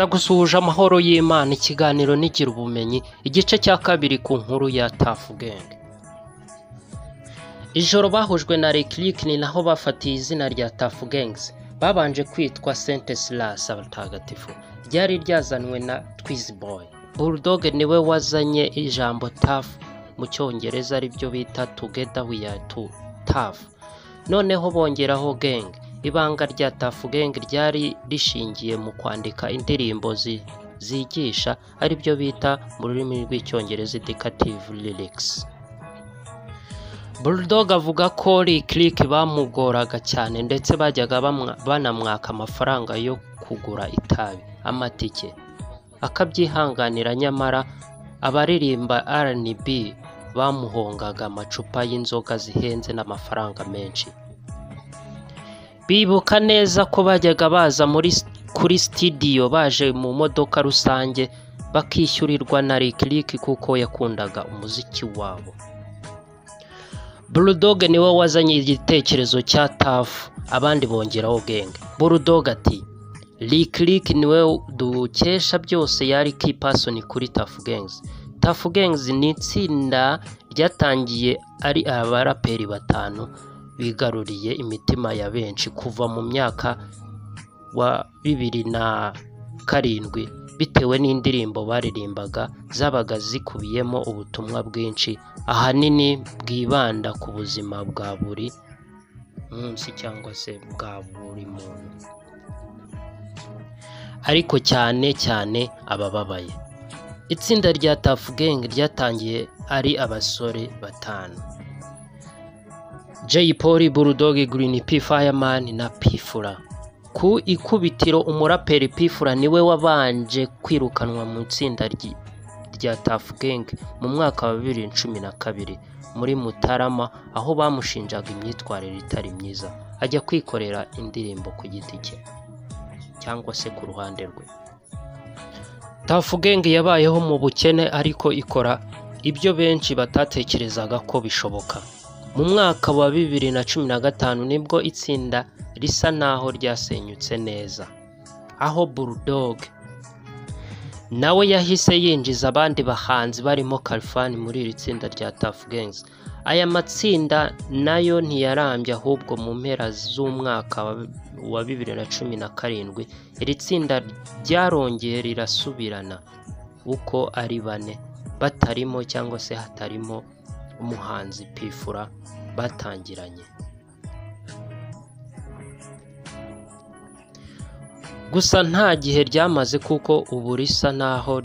Ndagusuhuje amahoro y'Imana, ikiganiro nigira ubumenyi, igice cya kabiri ku nkuru ya Tuff Gang. Ijoro bahujwe na Lick Lick ni naho bafatiye izina rya Tuff Gangs, babanje kwitwa Saint Silas abatagatifu, ryari ryazanwe na Twizy Boy. Bulldog niwe wazanye ijambo Tuff mu cyongereza aribyo bita Together we are tough, noneho bongeraho gang. Ibanga rya Tuff Gang ryari rishingiye mu kwandika indirimbo zigisha aribyo bita mu rurimi rw'icyongereza educative lyrics. Bulldog avuga ko Lick Lick bamugoraga cyane ndetse bajyaga banamwaka amafaranga yo kugura itabi, amatike, akabyihanganira, nyamara abaririmba R&B bamuhongaga amacupa y'inzoga zihenze n'amafaranga menshi. Bibuka neza ko bajyaga baza kuri studio baje mu modoka rusange bakishyurirwa na Lick Lick kuko yakundaga umuziki wabo. Bulldog niwe wazanye igitekerezo cya Tuff, abandi bongeraho gang. Bulldog ati Lick Lick niwe dukesha byose, yari key person kuri Tuff Gangs. Tuff Gangs ni itsinda ryatangiye ari abaraperi batanu bigaruriye imitima ya benshi kuva mu myaka wa 2007 bitewe n'indirimbo baririmbaga zabaga zikubiyemo ubutumwa bwinshi, ahanini bwibanda ku buzima bwa buri munsi cyangwa se bwa buri muntu, ariko cyane cyane abababaye. Itsinda rya Tuff Gang ryatangiye ari abasore batanu: Jay Polly, Bulldog, Green P, Fireman na P-Fula. Ku ikubitiro umuraperi P-Fula niwe wabanje kwirukanwa mu itsinda rya Tuff Gang mu mwaka wa 2012 muri Mutarama, aho bamushinjaga imyitwarire itari myiza, ajya kwikorera indirimbo ku giti cye cyangwa se ku ruhande rwe. Tuff Gang yabayeho mu bukene ariko ikora ibyo benshi batatekerezaga ko bishoboka. Mu mwaka wa 2015 nibwo itsinda risa naho ryasenyutse neza, aho Bulldog nawe yahise yinjiza abandi bahanzi barimo Khalfan muri iri tsinda rya Tuff Gangs. Aya matsinda nayo ntiyarambye, ahubwo mu mpera z'umwaka wa 2017 iri tsinda ryarongeye rirasubirana uko ari bane, batarimo cyangwa se hatarimo umuhanzi P-Fula batangiranye. Gusa nta gihe ryamaze kuko ubu risa naho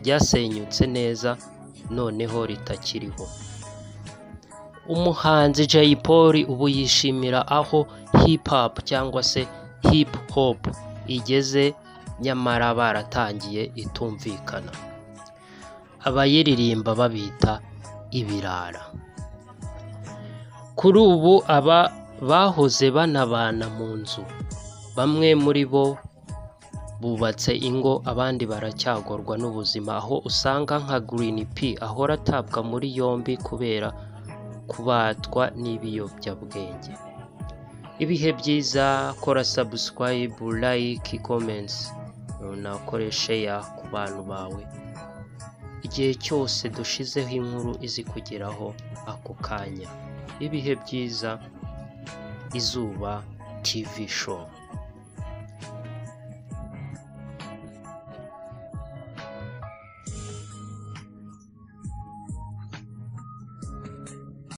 ryasenyutse neza, noneho ritakiriho. Umuhanzi Jay Polly ubu yishimira aho hip hop cyangwa se hip hop igeze, nyamara baratangiye itumvikana, abayiririmba babita ibirara. Kuri ubu aba bahoze banabana mu nzu, bamwe muri bo bubatse ingo, abandi baracyagorwa n'ubuzima, aho usanga nka Green P ahora atabwa muri yombi kubera kubatwa n'ibiyobyabwenge. Ibihe byiza, kora subscribe, like, comments, unakore share ku bantu bawe, igihe cyose dushizeho inkuru izi kugeraho ako kanya. Ibihe byiza, Izuba TV Show.